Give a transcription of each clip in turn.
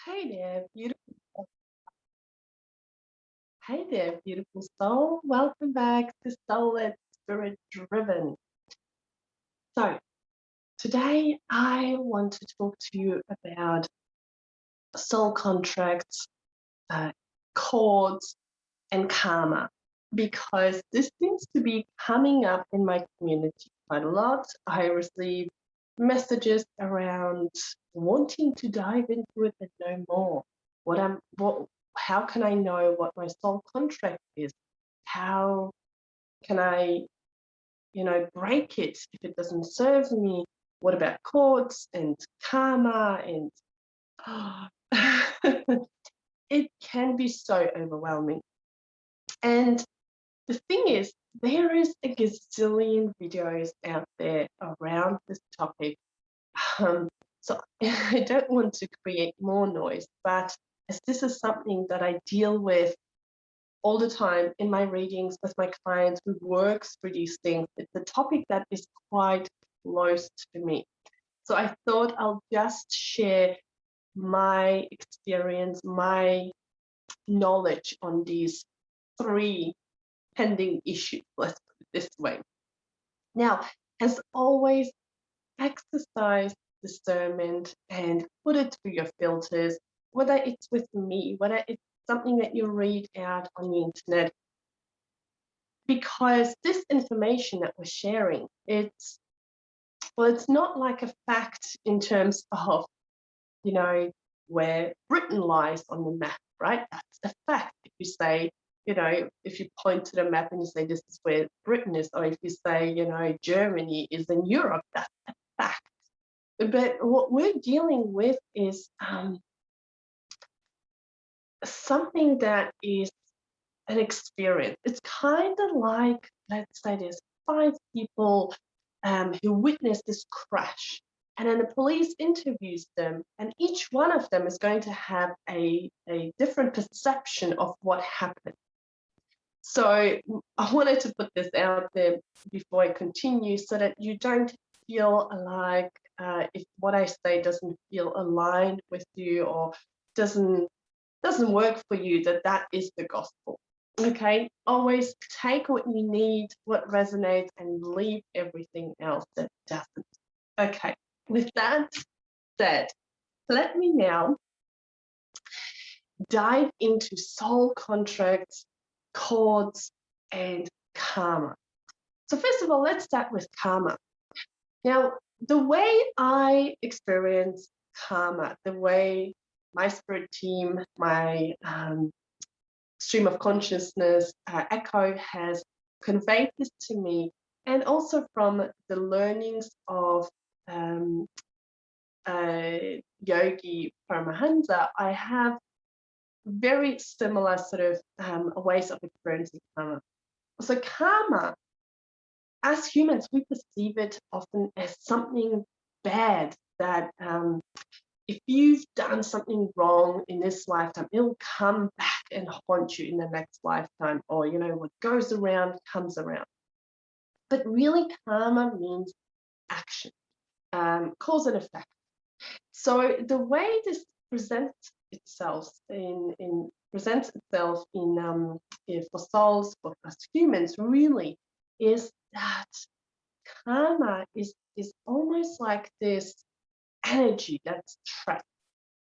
Hey there, beautiful. Hey there, beautiful soul. Welcome back to Soul Led Spirit Driven. So, today I want to talk to you about soul contracts, uh, cords, and karma, because this seems to be coming up in my community quite a lot. I receive messages around wanting to dive into it and know more. How can I know what my soul contract is? How can I, break it if it doesn't serve me? What about cords and karma and it can be so overwhelming. And the thing is, there is a gazillion videos out there around this topic. Um, so I don't want to create more noise, but as this is something that I deal with all the time in my readings with my clients who works through these things, it's a topic that is quite close to me. So I thought I'll just share my experience, my knowledge on these three pending issues, let's put it this way. Now, as always, exercise discernment and put it through your filters, whether it's with me, whether it's something that you read out on the internet, because this information that we're sharing, it's not like a fact in terms of, you know, where Britain lies on the map, right? That's a fact. If you say, if you point to the map and you say this is where Britain is, or if you say, Germany is in Europe, that's a fact. But what we're dealing with is something that is an experience. It's kind of like, let's say there's five people who witnessed this crash. And then the police interviews them, and each one of them is going to have a different perception of what happened. So I wanted to put this out there before I continue so that you don't feel like if what I say doesn't feel aligned with you or doesn't work for you, that is the gospel. Okay, always take what you need, what resonates, and leave everything else that doesn't. Okay, with that said, let me now dive into soul contracts, cords, and karma. So first of all, let's start with karma. Now, the way I experience karma, the way my spirit team, my stream of consciousness, Echo, has conveyed this to me, and also from the learnings of Yogi Paramahansa, I have very similar sort of ways of experiencing karma. So karma, as humans, we perceive it often as something bad that if you've done something wrong in this lifetime, it'll come back and haunt you in the next lifetime, or what goes around comes around. But really, karma means action, cause and effect. So the way this presents itself for souls, for us humans, really is that karma is almost like this energy that's trapped.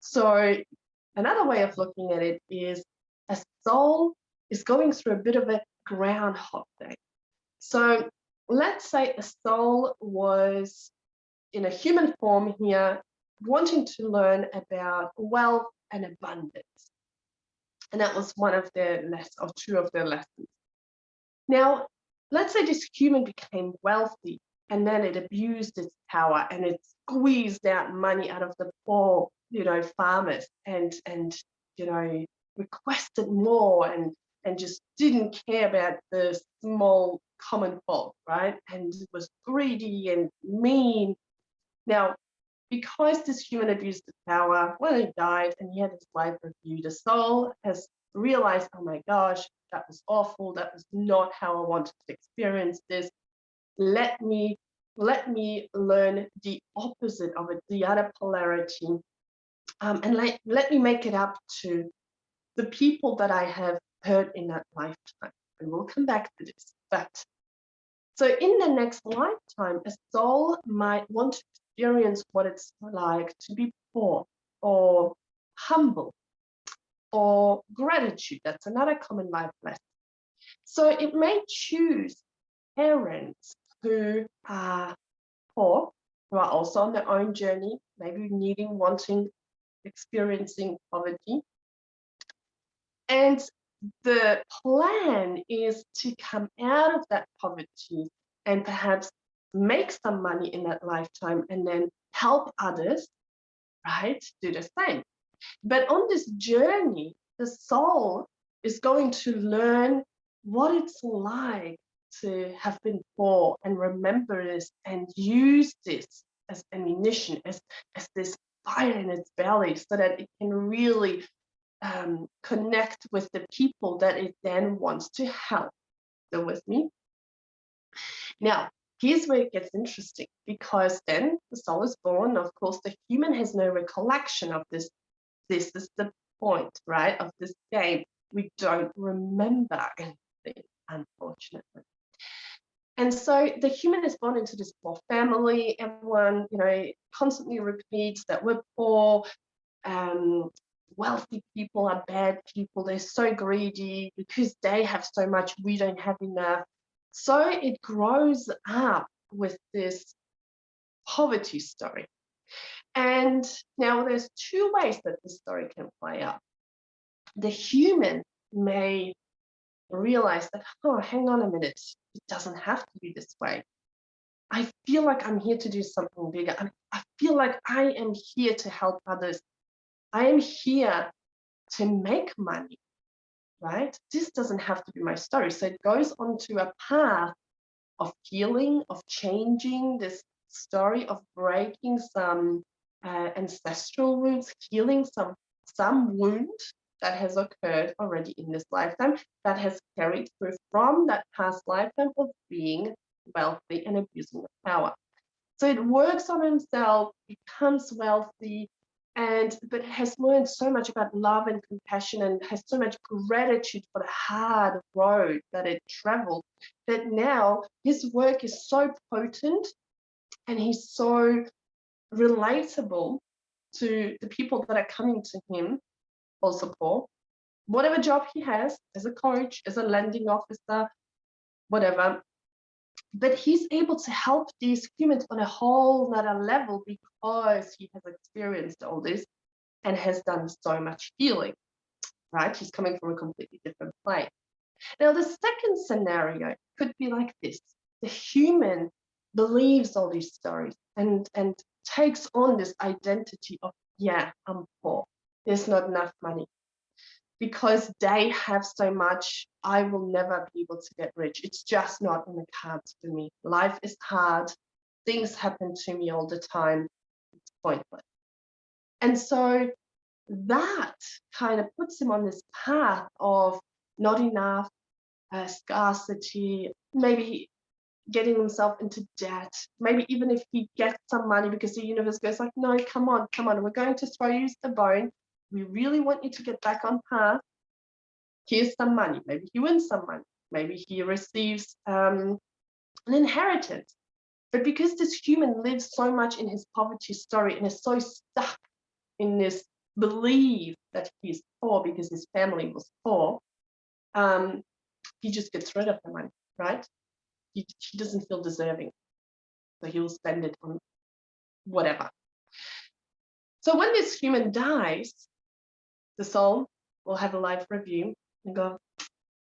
So another way of looking at it is a soul is going through a bit of a groundhog day. So let's say a soul was in a human form here, wanting to learn about wealth and abundance. And that was one of their lessons, or two of their lessons. Now, let's say this human became wealthy and then it abused its power and it squeezed out money out of the poor, farmers and requested more and just didn't care about the small common folk, right? And was greedy and mean. Now, because this human abused the power, when he died and he had his life reviewed, the soul has realized, oh my gosh, that was awful. That was not how I wanted to experience this. Let me learn the opposite of it, the other polarity, and let me make it up to the people that I have hurt in that lifetime. And we'll come back to this. But so in the next lifetime, a soul might want to experience what it's like to be poor or humble or gratitude. That's another common life lesson. So it may choose parents who are poor, who are also on their own journey, maybe needing, wanting, experiencing poverty. And the plan is to come out of that poverty and perhaps make some money in that lifetime and then help others, right, do the same. But on this journey, the soul is going to learn what it's like to have been poor and remember this and use this as ammunition, as this fire in its belly, so that it can really connect with the people that it then wants to help. Still with me? Now, here's where it gets interesting, because then the soul is born. Of course, the human has no recollection of this. This is the point, right, of this game. We don't remember anything, unfortunately. And so the human is born into this poor family. Everyone, constantly repeats that we're poor. Wealthy people are bad people. They're so greedy because they have so much, we don't have enough. So it grows up with this poverty story. And now there's two ways that the story can play out. The human may realize that, oh, hang on a minute, it doesn't have to be this way. I feel like I'm here to do something bigger. I feel like I am here to help others. I am here to make money, right? This doesn't have to be my story. So it goes onto a path of healing, of changing this story, of breaking some ancestral roots, healing some wound that has occurred already in this lifetime, that has carried through from that past lifetime of being wealthy and abusing the power. So it works on himself, becomes wealthy, but has learned so much about love and compassion, and has so much gratitude for the hard road that it traveled, that now his work is so potent and he's so relatable to the people that are coming to him for support. Whatever job he has, as a coach, as a lending officer, whatever, but he's able to help these humans on a whole nother level because he has experienced all this and has done so much healing, right? He's coming from a completely different place. Now, the second scenario could be like this. The human believes all these stories and takes on this identity of, yeah, I'm poor. There's not enough money. Because they have so much, I will never be able to get rich. It's just not in the cards for me. Life is hard. Things happen to me all the time. It's pointless. And so that kind of puts him on this path of not enough, scarcity, maybe getting himself into debt, maybe even if he gets some money, because the universe goes like, no, come on, we're going to throw you the bone. We really want you to get back on path. Here's some money. Maybe he wins some money. Maybe he receives an inheritance. But because this human lives so much in his poverty story and is so stuck in this belief that he's poor because his family was poor, he just gets rid of the money, right? He doesn't feel deserving. So he'll spend it on whatever. So when this human dies, the soul will have a life review and go,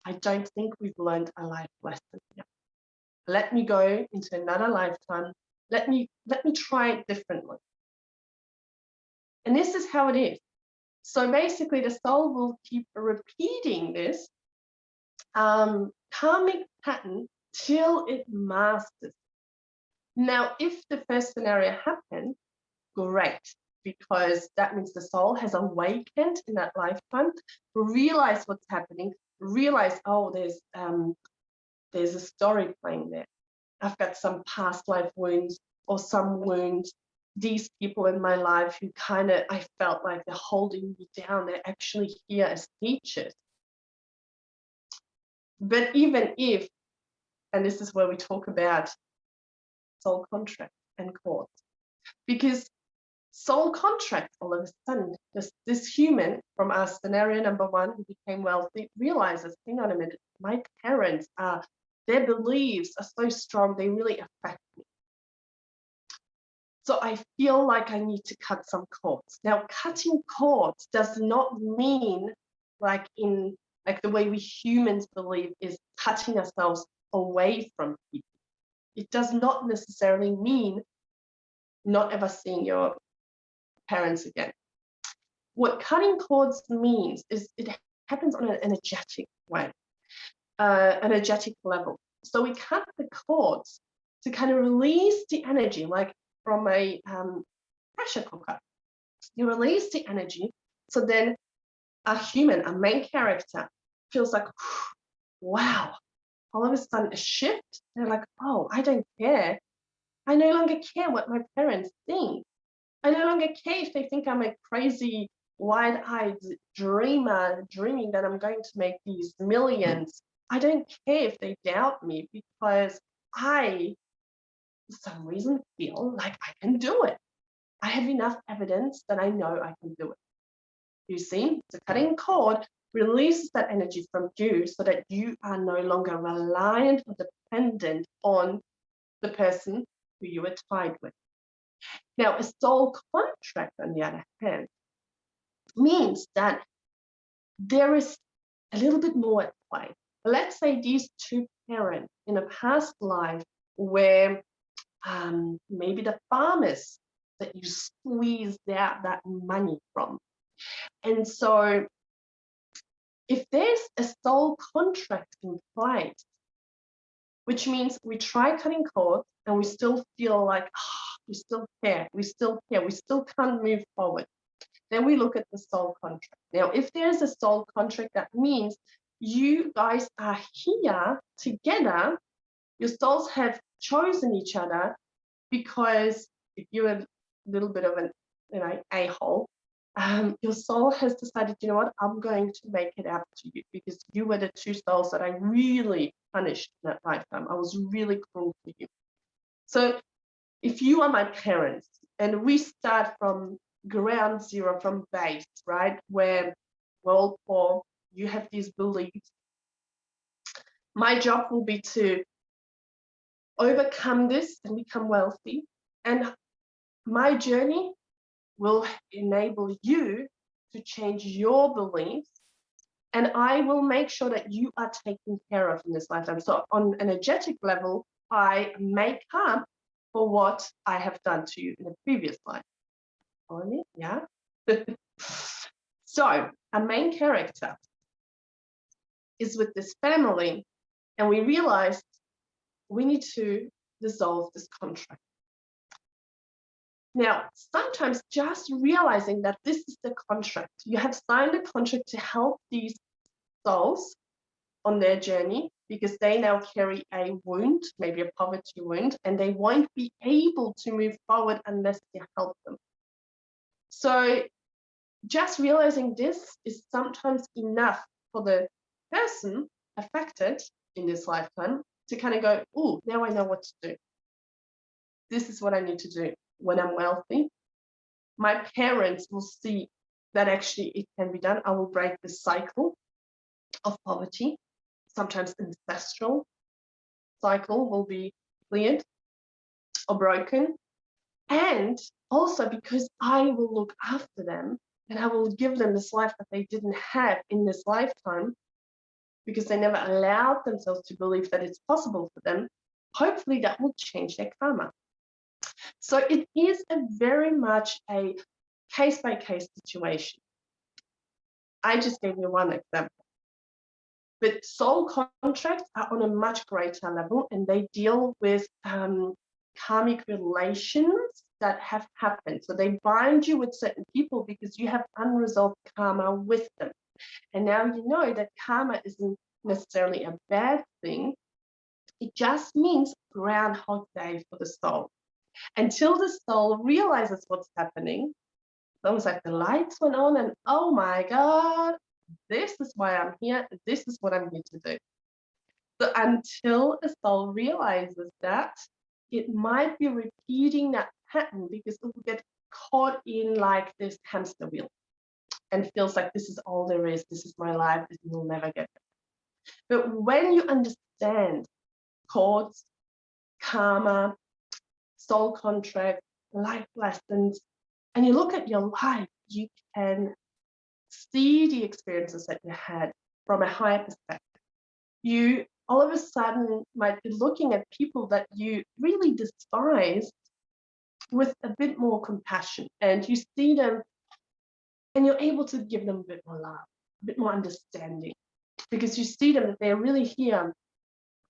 I don't think we've learned a life lesson yet. Let me go into another lifetime. Let me try it differently. And this is how it is. So basically, the soul will keep repeating this karmic pattern till it masters. Now, if the first scenario happened, great, because that means the soul has awakened in that lifetime, realize what's happening, realize, oh, there's a story playing there. I've got some past life wounds or some wounds these people in my life who I felt like they're holding me down, they're actually here as teachers. But even if, and this is where we talk about soul contract and cords, because soul contract, all of a sudden, this human from our scenario number one who became wealthy realizes, hang on a minute, my parents their beliefs are so strong, they really affect me. So I feel like I need to cut some cords. Now, cutting cords does not mean like the way we humans believe is cutting ourselves away from people. It does not necessarily mean not ever seeing your parents again. What cutting cords means is it happens on an energetic way, energetic level. So we cut the cords to kind of release the energy, like from a pressure cooker. You release the energy, so then a human, a main character, feels like, wow, all of a sudden a shift. They're like, oh, I don't care. I no longer care what my parents think. I no longer care if they think I'm a crazy, wide-eyed dreamer, dreaming that I'm going to make these millions. I don't care if they doubt me, because I, for some reason, feel like I can do it. I have enough evidence that I know I can do it. You see, the cutting cord releases that energy from you so that you are no longer reliant or dependent on the person who you are tied with. Now, a soul contract, on the other hand, means that there is a little bit more at play. Let's say these two parents in a past life were maybe the farmers that you squeezed out that money from. And so if there's a soul contract in place, which means we try cutting cords and we still feel like, we still care, we still can't move forward, then we look at the soul contract. Now, if there's a soul contract, that means you guys are here together, your souls have chosen each other, because if you're a little bit of an a-hole, your soul has decided, you know what, I'm going to make it up to you, because you were the two souls that I really punished in that lifetime. I was really cruel to you. So if you are my parents and we start from ground zero, from base, right, where world four, you have these beliefs, my job will be to overcome this and become wealthy, and my journey will enable you to change your beliefs, and I will make sure that you are taken care of in this lifetime. So on an energetic level, I make up for what I have done to you in a previous life. Follow me? Yeah? So a main character is with this family, and we realized we need to dissolve this contract. Now, sometimes just realizing that this is the contract, you have signed a contract to help these souls on their journey, because they now carry a wound, maybe a poverty wound, and they won't be able to move forward unless you help them. So just realizing this is sometimes enough for the person affected in this lifetime to kind of go, oh, now I know what to do. This is what I need to do when I'm wealthy. My parents will see that actually it can be done. I will break the cycle of poverty. Sometimes ancestral cycle will be cleared or broken. And also because I will look after them and I will give them this life that they didn't have in this lifetime, because they never allowed themselves to believe that it's possible for them, hopefully that will change their karma. So it is a very much a case-by-case situation. I just gave you one example. But soul contracts are on a much greater level, and they deal with karmic relations that have happened. So they bind you with certain people because you have unresolved karma with them. And now you know that karma isn't necessarily a bad thing. It just means Groundhog Day for the soul. until the soul realizes what's happening. It's almost like the lights went on and, oh my God, this is why I'm here. This is what I'm here to do. So until a soul realizes that, it might be repeating that pattern because it will get caught in like this hamster wheel and feels like this is all there is. This is my life. This will never get better. But when you understand chords, karma, soul contract, life lessons, and you look at your life, you can see the experiences that you had from a higher perspective. You all of a sudden might be looking at people that you really despise with a bit more compassion, and you see them and you're able to give them a bit more love, a bit more understanding, because you see them that they're really here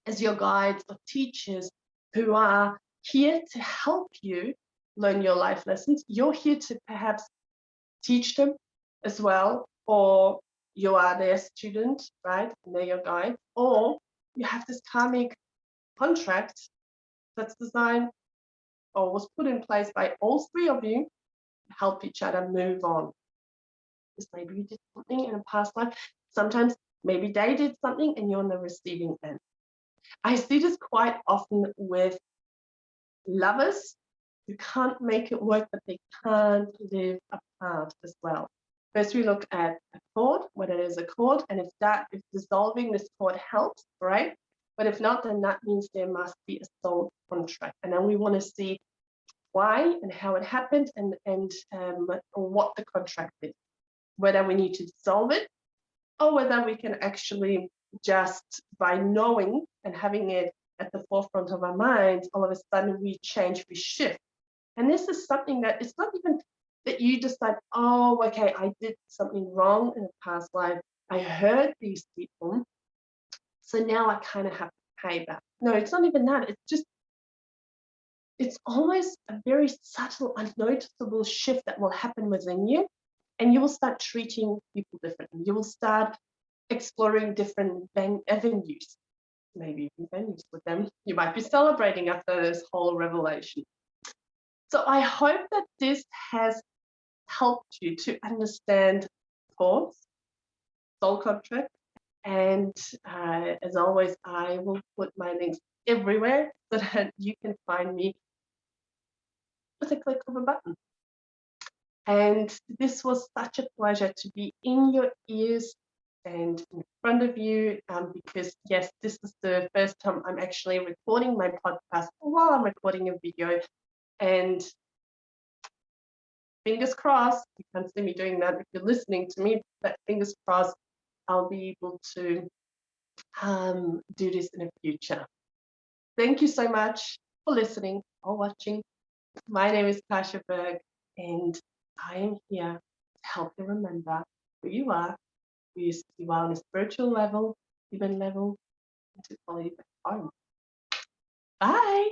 as your guides or teachers who are here to help you learn your life lessons. You're here to perhaps teach them as well, or you are their student, right? And they're your guide, or you have this karmic contract that's designed or was put in place by all three of you to help each other move on. Because maybe you did something in a past life. Sometimes maybe they did something and you're on the receiving end. I see this quite often with lovers who can't make it work, but they can't live apart as well. First, we look at a chord, whether it is a chord, and if dissolving this chord helps, right? But if not, then that means there must be a soul contract. And then we want to see why and how it happened and what the contract is. Whether we need to dissolve it or whether we can actually just by knowing and having it at the forefront of our minds, all of a sudden we change, we shift. And this is something that it's not even that you decide, oh, okay, I did something wrong in a past life. I hurt these people. So now I kind of have to pay back. No, it's not even that. It's almost a very subtle, unnoticeable shift that will happen within you. And you will start treating people differently. You will start exploring different avenues, maybe even venues with them. You might be celebrating after this whole revelation. So I hope that this has helped you to understand chords, soul contract, and as always, I will put my links everywhere so that you can find me with a click of a button. And this was such a pleasure to be in your ears and in front of you, because yes, this is the first time I'm actually recording my podcast while I'm recording a video, and fingers crossed, you can't see me doing that if you're listening to me, but fingers crossed I'll be able to do this in the future. Thank you so much for listening or watching. My name is Tasha Berg, and I am here to help you remember who you are on a spiritual level, human level, and to call you back home. Bye.